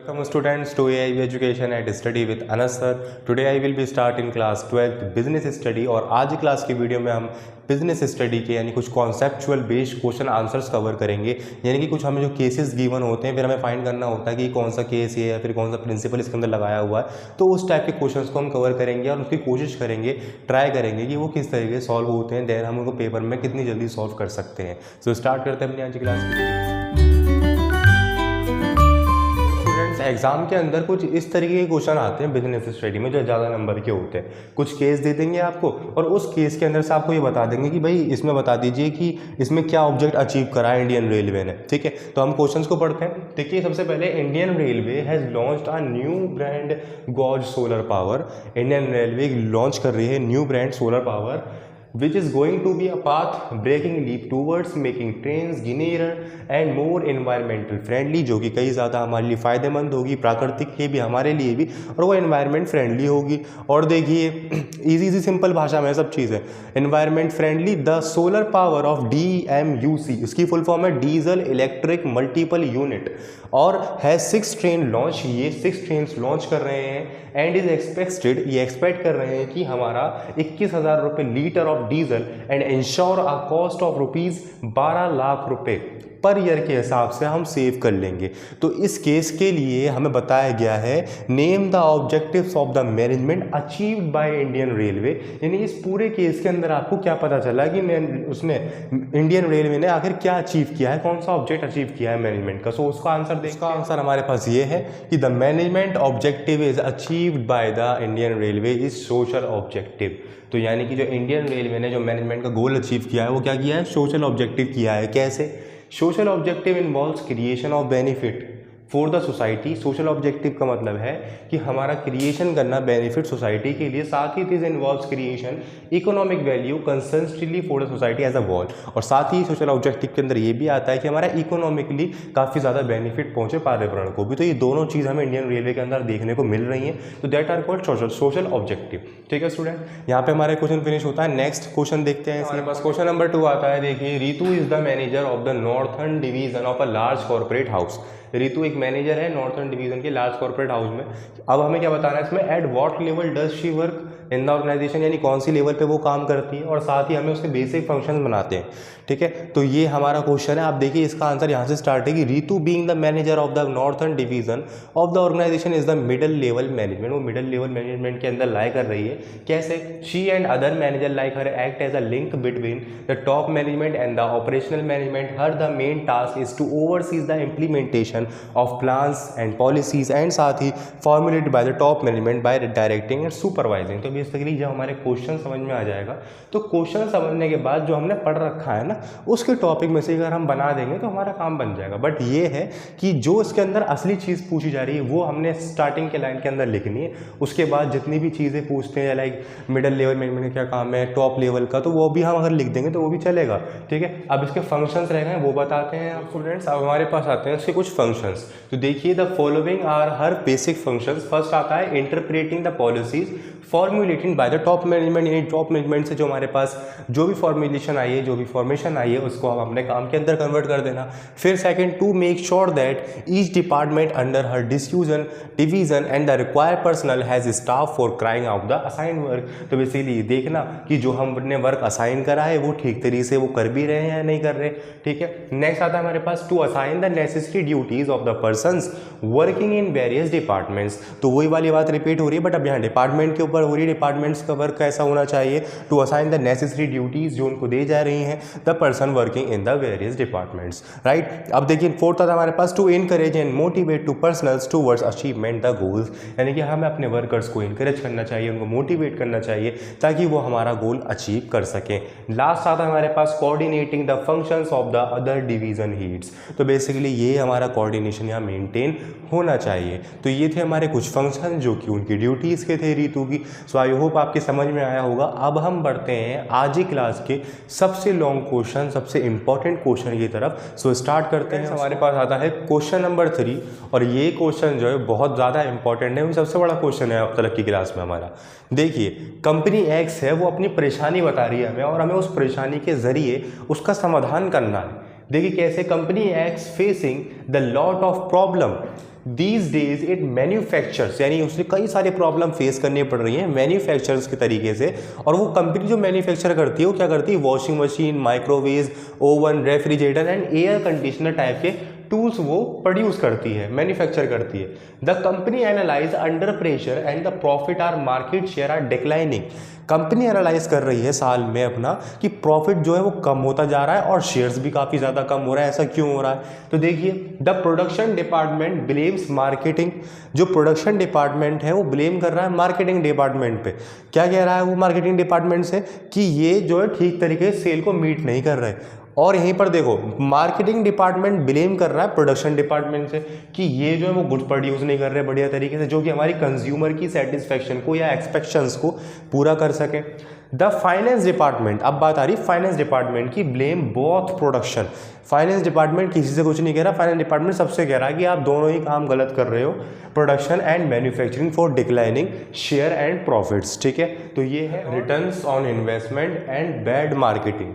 Welcome students to AIB Education at Study with Anas sir. Today I will be starting class 12th business study और आज की class की video में हम business study के यानी कुछ conceptual based question answers cover करेंगे। यानी कि कुछ हमें जो केसेस गिवन होते हैं फिर हमें फाइंड करना होता है कि कौन सा केस है या फिर कौन सा प्रिंसिपल इसके अंदर लगाया हुआ है, तो उस टाइप के क्वेश्चंस को हम कवर करेंगे और उसकी कोशिश करेंगे, ट्राई करेंगे कि वो किस तरीके से सॉल्व होते हैं, देन हम उनको पेपर में कितनी जल्दी सॉल्व कर सकते हैं। सो स्टार्ट करते हैं अपनी आज की क्लास की। एग्जाम के अंदर कुछ इस तरीके के क्वेश्चन आते हैं बिजनेस स्टडी में जो ज़्यादा नंबर के होते हैं। कुछ केस दे देंगे आपको और उस केस के अंदर से आपको ये बता देंगे कि भाई इसमें बता दीजिए कि इसमें क्या ऑब्जेक्ट अचीव करा है इंडियन रेलवे ने। ठीक है, तो हम क्वेश्चंस को पढ़ते हैं। देखिए, सबसे पहले Indian railway has launched a new brand gauge solar power. Indian railway launch कर रही है new brand solar power which is going to be a path-breaking leap towards making trains greener and more environmental friendly, जो कि कई ज़्यादा हमारे लिए फ़ायदेमंद होगी, प्राकृतिक के भी हमारे लिए भी, और वो एनवायरनमेंट फ्रेंडली होगी। और देखिए इजी सिंपल भाषा में सब चीज़ है। Environment friendly, the solar power of DMUC, इसकी फुल फॉर्म है डीजल इलेक्ट्रिक मल्टीपल यूनिट, और है 6 ट्रेन लॉन्च। ये 6 ट्रेन लॉन्च कर रहे हैं एंड इज एक्सपेक्टेड, ये एक्सपेक्ट कर रहे हैं कि हमारा 21,000 रुपये litre of diesel and ensure a cost of rupees 12 lakh रुपए पर ईयर के हिसाब से हम सेव कर लेंगे। तो इस केस के लिए हमें बताया गया है name the objectives of the management achieved by Indian railway. यानी इस पूरे केस के अंदर आपको क्या पता चला कि उसने इंडियन रेलवे ने आखिर क्या अचीव किया है, कौन सा ऑब्जेक्ट अचीव किया है मैनेजमेंट का। सो उसका आंसर देखते हैं। आंसर हमारे पास ये है कि the management objective is achieved by the Indian railway is social objective. तो यानी कि जो इंडियन रेलवे ने जो मैनेजमेंट का गोल अचीव किया है वो क्या किया है, सोशल ऑब्जेक्टिव किया है। कैसे? Social objective involves creation of benefit for the society. Social objective का मतलब है कि हमारा क्रिएशन करना बेनिफिट सोसाइटी के लिए, साथ ही this involves creation economic value consistently for the society as a whole. और साथ ही सोशल ऑब्जेक्टिव के अंदर ये भी आता है कि हमारा इकोनॉमिकली काफ़ी ज़्यादा बेनिफिट पहुंचे पर्यावरण को भी। तो ये दोनों चीज़ हमें इंडियन रेलवे के अंदर देखने को मिल रही हैं। तो that are called social objective. ठीक है स्टूडेंट, यहाँ पे हमारे क्वेश्चन फिनिश होता है। नेक्स्ट क्वेश्चन देखते हैं। हमारे पास क्वेश्चन नंबर 2 आता है। देखिए, Ritu is the manager of the northern division of a large corporate house. Ritu एक मैनेजर है नॉर्थर्न डिवीजन के लार्ज कॉर्पोरेट हाउस में। अब हमें क्या बताना है इसमें, at what level does she work in the organisation, यानी कौन सी लेवल पे वो काम करती है, और साथ ही हमें उसके बेसिक फंक्शंस बनाते हैं। ठीक है, तो ये हमारा क्वेश्चन है। आप देखिए इसका आंसर यहाँ से स्टार्ट है कि Ritu being the manager of the northern division of the organisation is the middle level management. वो मिडल लेवल मैनेजमेंट के अंदर लाई कर रही है। कैसे? She and other manager like her act as a link between the top management and the operational management. Her the main task is to oversees the implementation of plans and policies and साथ ही formulated by the top management by directing and supervising. तो basically जब हमारे question समझ में आ जाएगा तो question समझने के बाद जो हमने पढ़ रखा है ना उसके टॉपिक में से अगर हम बना देंगे तो हमारा काम बन जाएगा। बट ये है कि जो इसके अंदर असली चीज़ पूछी जा रही है वो हमने स्टार्टिंग के लाइन के अंदर लिखनी है। उसके बाद जितनी भी चीज़ें पूछते हैं लाइक मिडिल लेवल मैनेजमेंट का क्या काम है, टॉप लेवल का, तो वो भी हम अगर लिख देंगे तो वो भी चलेगा। ठीक है, अब इसके फंक्शंस रह गए वो बताते हैं आप स्टूडेंट्स। अब हमारे पास आते हैं इसके कुछ फंक्शंस। तो देखिए, the following are her basic functions. First आता है interpreting the policies formulating by the top management. यानी टॉप मैनेजमेंट से जो हमारे पास जो भी फॉर्मुलेशन आई है, जो भी फॉर्मेशन आई है, उसको हम अपने काम के अंदर कन्वर्ट कर देना। फिर second, to make sure that each department under her division and the required personnel has staff for crying out the assign work. तो बेसिकली देखना कि जो हमने वर्क असाइन करा है वो ठीक तरीके से वो कर भी रहे हैं या नहीं कर रहे। ठीक है, नेक्स्ट आता है हमारे पास to assign the necessary duties of the persons working in various departments. तो वही वाली बात रिपीट हो रही है बट अब यहाँ डिपार्टमेंट के ऊपर हो रही है। डिपार्टमेंट्स का वर्क कैसा होना चाहिए, to assign the necessary duties जो उनको दे जा रही हैं the person working in the various departments. Right, अब देखिए फोर्थ आता है हमारे पास to encourage and motivate to personnels towards achievement the goals. यानी कि हमें अपने वर्कर्स को इनकरेज करना चाहिए, उनको मोटिवेट करना चाहिए ताकि वो हमारा गोल अचीव कर सकें। लास्ट आता है हमारे पास coordinating the functions of the other division heads. तो बेसिकली ये हमारा कोऑर्डिनेशन यहाँ मेंटेन होना चाहिए। तो ये थे हमारे कुछ फंक्शन जो कि उनकी ड्यूटीज़ के थे रितु की। सो आई होप आपके समझ में आया होगा। अब हम बढ़ते हैं आज ही क्लास के सबसे लॉन्ग क्वेश्चन, सबसे इंपॉर्टेंट क्वेश्चन की तरफ। सो स्टार्ट करते हैं। हमारे पास आता है क्वेश्चन नंबर 3 और ये क्वेश्चन जो है बहुत ज़्यादा इंपॉर्टेंट है, सबसे बड़ा क्वेश्चन है अब तक की क्लास में हमारा। देखिए, कंपनी एक्स है, वो अपनी परेशानी बता रही है हमें और हमें उस परेशानी के ज़रिए उसका समाधान करना है। देखिए कैसे, company x facing the lot of problem these days it manufactures, यानी उससे कई सारे प्रॉब्लम फेस करनी पड़ रही हैं मैन्युफैक्चरर्स के तरीके से। और वो कंपनी जो मैन्युफैक्चर करती है वो क्या करती है, washing machine, microwave, oven, refrigerator and air conditioner type के टूल्स वो प्रोड्यूस करती है, मैन्युफैक्चर करती है। The company analyse under pressure and the profit are market share are declining. Company analyse कर रही है साल में अपना कि प्रॉफिट जो है वो कम होता जा रहा है और शेयर्स भी काफ़ी ज़्यादा कम हो रहा है। ऐसा क्यों हो रहा है? तो देखिए, the production department blames marketing. जो प्रोडक्शन डिपार्टमेंट है वो ब्लेम कर रहा है मार्केटिंग डिपार्टमेंट पे। क्या कह रहा है वो मार्केटिंग डिपार्टमेंट से कि ये जो है ठीक तरीके से सेल को मीट नहीं कर रहे। और यहीं पर देखो, मार्केटिंग डिपार्टमेंट ब्लेम कर रहा है प्रोडक्शन डिपार्टमेंट से कि ये जो है वो गुड्स प्रोड्यूस नहीं कर रहे बढ़िया तरीके से, जो कि हमारी कंज्यूमर की सेटिस्फेक्शन को या एक्सपेक्शंस को पूरा कर सके। द फाइनेंस डिपार्टमेंट, अब बात आ रही फाइनेंस डिपार्टमेंट की, blame both production. Finance department किसी से कुछ नहीं कह रहा, फाइनेंस डिपार्टमेंट सबसे कह रहा है कि आप दोनों ही काम गलत कर रहे हो, production and manufacturing, for declining share and profits. ठीक है, तो ये है returns on investment and bad marketing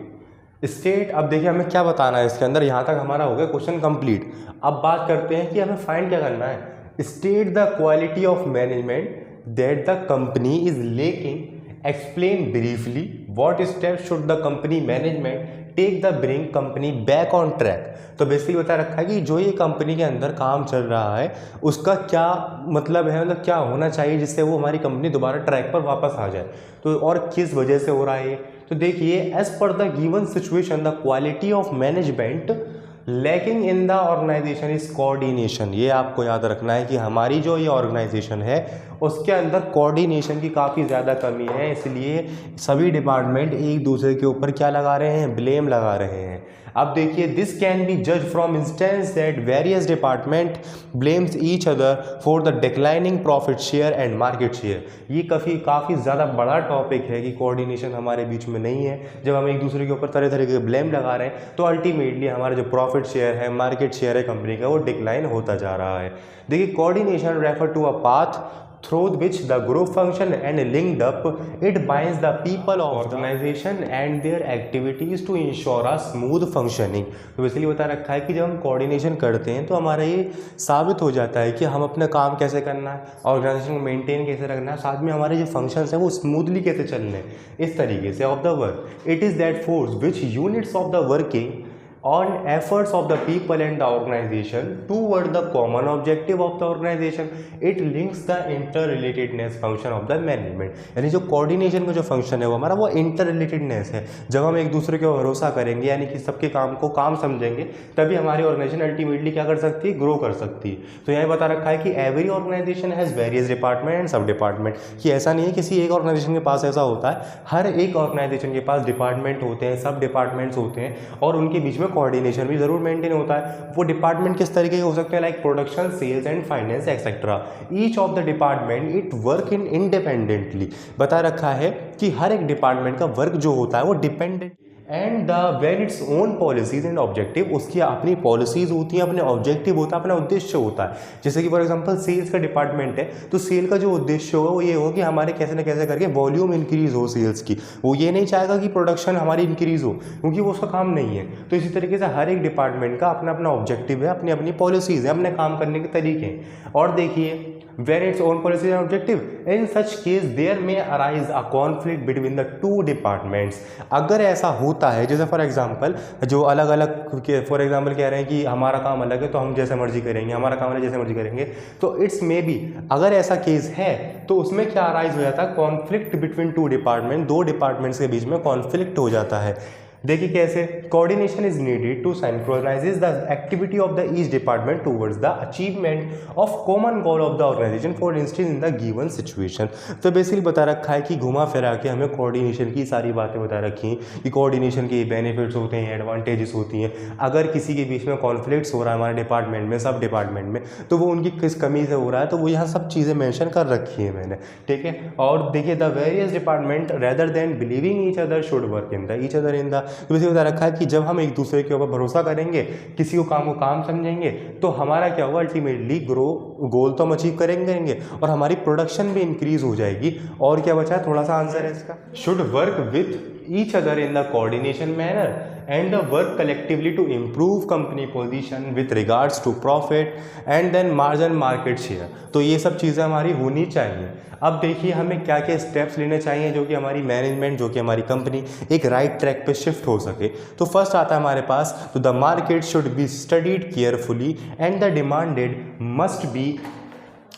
state. अब देखिए हमें क्या बताना है इसके अंदर, यहाँ तक हमारा हो गया क्वेश्चन कंप्लीट। अब बात करते हैं कि हमें फाइंड क्या करना है। State the quality of management that the company is lacking, explain briefly what step should the company management take the bring company back on track. तो बेसिकली बता रखा है कि जो ये कंपनी के अंदर काम चल रहा है उसका क्या मतलब है, मतलब क्या होना चाहिए जिससे वो हमारी कंपनी दोबारा ट्रैक पर वापस आ जाए। तो और किस वजह से हो रहा है ये, तो देखिए, as per the given situation the quality of management lacking in the organisation is coordination. ये आपको याद रखना है कि हमारी जो ये ऑर्गेनाइजेशन है उसके अंदर कोऑर्डिनेशन की काफ़ी ज़्यादा कमी है, इसलिए सभी डिपार्टमेंट एक दूसरे के ऊपर क्या लगा रहे हैं, ब्लेम लगा रहे हैं। अब देखिए, दिस कैन बी जज from instance that various department blames each other for the declining profit share and market share. ये काफ़ी ज़्यादा बड़ा टॉपिक है कि कोऑर्डिनेशन हमारे बीच में नहीं है। जब हम एक दूसरे के ऊपर तरह तरह के ब्लेम लगा रहे हैं तो अल्टीमेटली हमारा जो प्रॉफिट शेयर है, मार्केट शेयर है कंपनी का, वो डिक्लाइन होता जा रहा है। देखिए, coordination refer to a path through which the group function and linked up, it binds the people of organization and their activities to ensure a smooth functioning। तो इसलिए बता रखा है कि जब हम कोऑर्डिनेशन करते हैं तो हमारा ये साबित हो जाता है कि हम अपना काम कैसे करना है, ऑर्गेनाइजेशन को मेंटेन कैसे रखना है, साथ में हमारे जो फंक्शंस हैं वो स्मूथली कैसे चलने हैं, इस तरीके से of the work. It is that force which units of the working on efforts of the people and the organization toward the common objective of the organization, it links the interrelatedness function of the management। यानी जो coordination का जो function है वो हमारा वो इंटररिलेटेडनेस है। जब हम एक दूसरे को भरोसा करेंगे, यानी कि सबके काम को काम समझेंगे, तभी हमारी ऑर्गेनाइजेशन अल्टीमेटली क्या कर सकती है, ग्रो कर सकती है। तो यहाँ बता रखा है कि every organisation has various department and sub department, कि ऐसा नहीं है किसी एक ऑर्गेनाइजेशन के पास ऐसा होता है, हर एक ऑर्गेनाइजेशन के पास डिपार्टमेंट होते हैं, सब डिपार्टमेंट्स होते हैं, और उनके बीच में कोऑर्डिनेशन भी जरूर मेंटेन होता है। वो डिपार्टमेंट किस तरीके के हो सकते हैं, like production, sales and finance etcetera. Each of the department it work in independently. बता रखा है कि हर एक डिपार्टमेंट का वर्क जो होता है वो dependent and the when its own policies and objective, उसकी अपनी पॉलिसीज होती हैं, अपने ऑब्जेक्टिव होता है, अपना उद्देश्य होता है। जैसे कि फॉर एग्जांपल सेल्स का डिपार्टमेंट है तो सेल का जो उद्देश्य होगा वो ये होगा कि हमारे कैसे ना कैसे करके वॉल्यूम इंक्रीज हो सेल्स की। वो ये नहीं चाहेगा कि प्रोडक्शन हमारी इंक्रीज हो, क्योंकि वो उसका काम नहीं है। तो इसी तरीके से हर एक डिपार्टमेंट का अपना अपना ऑब्जेक्टिव है, अपनी अपनी पॉलिसीज है, अपने काम करने के तरीके हैं। और देखिए, when its own policy and objective, in such case there may arise a conflict between the two departments। अगर ऐसा होता है, जैसे फॉर एग्जांपल जो अलग अलग फॉर एग्जांपल कह रहे हैं कि हमारा काम अलग है तो हम जैसे मर्जी करेंगे, हमारा काम अलग जैसे मर्जी करेंगे, तो इट्स मे बी, अगर ऐसा केस है तो उसमें क्या अराइज हो जाता है, कॉन्फ्लिक्ट बिटवीन टू डिपार्टमेंट, दो डिपार्टमेंट्स के बीच में कॉन्फ्लिक्ट हो जाता है। देखिए कैसे, coordination is needed to synchronise the activity of the each department towards the achievement of common goal of the organisation for instance in the given situation. तो बेसिकली बता रखा है कि घुमा फिरा के हमें कोऑर्डिनेशन की सारी बातें बता रखी हैं कि कोऑर्डिनेशन के बेनिफिट्स होते हैं, एडवांटेजेस होती हैं। अगर किसी के बीच में कॉन्फ्लिक्ट्स हो रहा है हमारे डिपार्टमेंट में, सब डिपार्टमेंट में, तो वो उनकी किस कमी से हो रहा है, तो वो यहाँ सब चीज़ें मेंशन कर रखी हैं मैंने, ठीक है। और देखिए, the various department rather than believing each other should work in the each other in the. तो इसे बता रखा है कि जब हम एक दूसरे के ऊपर भरोसा करेंगे, किसी को काम समझेंगे, तो हमारा क्या होगा, अल्टीमेटली गोल तो हम अचीव करेंगे और हमारी प्रोडक्शन भी इंक्रीज हो जाएगी। और क्या बचा है, थोड़ा सा आंसर है इसका, should work with each other in the coordination manner and the work collectively to improve company position with regards to profit and then margin market share. तो ये सब चीज़ें हमारी होनी चाहिए। अब देखिए हमें क्या क्या स्टेप्स लेने चाहिए जो कि हमारी मैनेजमेंट, जो कि हमारी कंपनी एक राइट ट्रैक पे शिफ्ट हो सके। तो फर्स्ट आता है हमारे पास, तो the market should be studied carefully and the demanded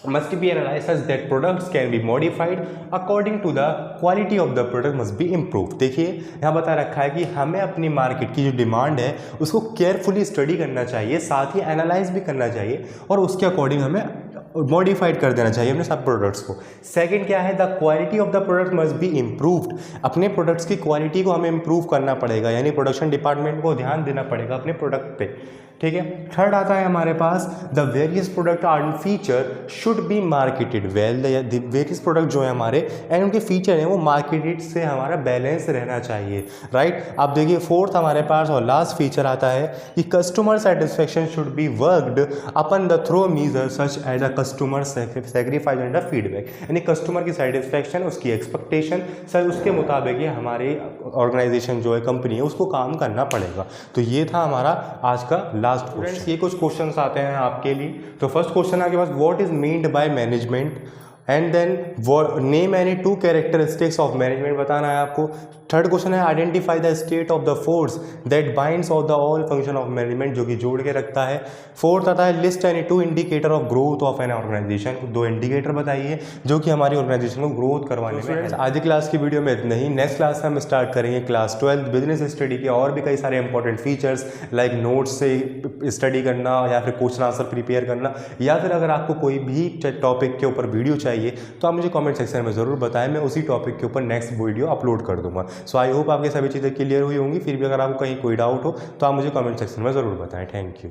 must be analyzed such that products can be modified according to the quality of the product must be improved। देखिए यहाँ बता रखा है कि हमें अपनी मार्केट की जो डिमांड है उसको केयरफुली स्टडी करना चाहिए, साथ ही एनालाइज भी करना चाहिए और उसके अकॉर्डिंग हमें मॉडिफाइड कर देना चाहिए अपने सब प्रोडक्ट्स को। सेकंड क्या है, the quality of the product must be improved. अपने प्रोडक्ट्स की क्वालिटी को हमें इम्प्रूव करना पड़ेगा, यानी प्रोडक्शन डिपार्टमेंट को ध्यान देना पड़ेगा अपने प्रोडक्ट पे, ठीक है। थर्ड आता है हमारे पास, the various product and feature should be marketed well. The various product जो है हमारे एंड उनके फीचर हैं वो मार्केटेड से हमारा बैलेंस रहना चाहिए, राइट। अब देखिए फोर्थ हमारे पास और लास्ट फीचर आता है कि customer satisfaction should be worked upon the throw measure such as a customer sacrifice and feedback. यानी कस्टमर की सेटिस्फेक्शन, उसकी एक्सपेक्टेशन सर उसके मुताबिक ये हमारी ऑर्गेनाइजेशन जो है, कंपनी है, उसको काम करना पड़ेगा। तो ये था हमारा आज का लास्ट क्वेश्चन। ये कुछ क्वेश्चंस आते हैं आपके लिए। तो फर्स्ट क्वेश्चन आपके पास, what is meant by management and then name any two characteristics of management बताना है आपको। थर्ड क्वेश्चन है, identify the state of the force that binds of the all function of management, जो कि जोड़ के रखता है। फोर्थ आता है, list any two indicator of growth of an organisation. दो इंडिकेटर बताइए जो कि हमारी ऑर्गेनाइजेशन को ग्रोथ करवाने में। आज की क्लास की वीडियो में इतना ही। नेक्स्ट क्लास में हम स्टार्ट करेंगे क्लास 12 बिजनेस स्टडी के और भी कई सारे इंपॉर्टेंट फीचर्स, लाइक नोट्स से स्टडी करना या फिर क्वेश्चन आंसर प्रिपेयर करना, या फिर अगर आपको कोई भी टॉपिक के ऊपर वीडियो चाहिए तो आप मुझे कमेंट सेक्शन में ज़रूर बताएं, मैं उसी टॉपिक के ऊपर नेक्स्ट वीडियो अपलोड कर दूंगा। सो आई होप आपके सभी चीज़ें क्लियर हुई होंगी। फिर भी अगर आपको कहीं कोई डाउट हो तो आप मुझे कमेंट सेक्शन में ज़रूर बताएं। Thank you.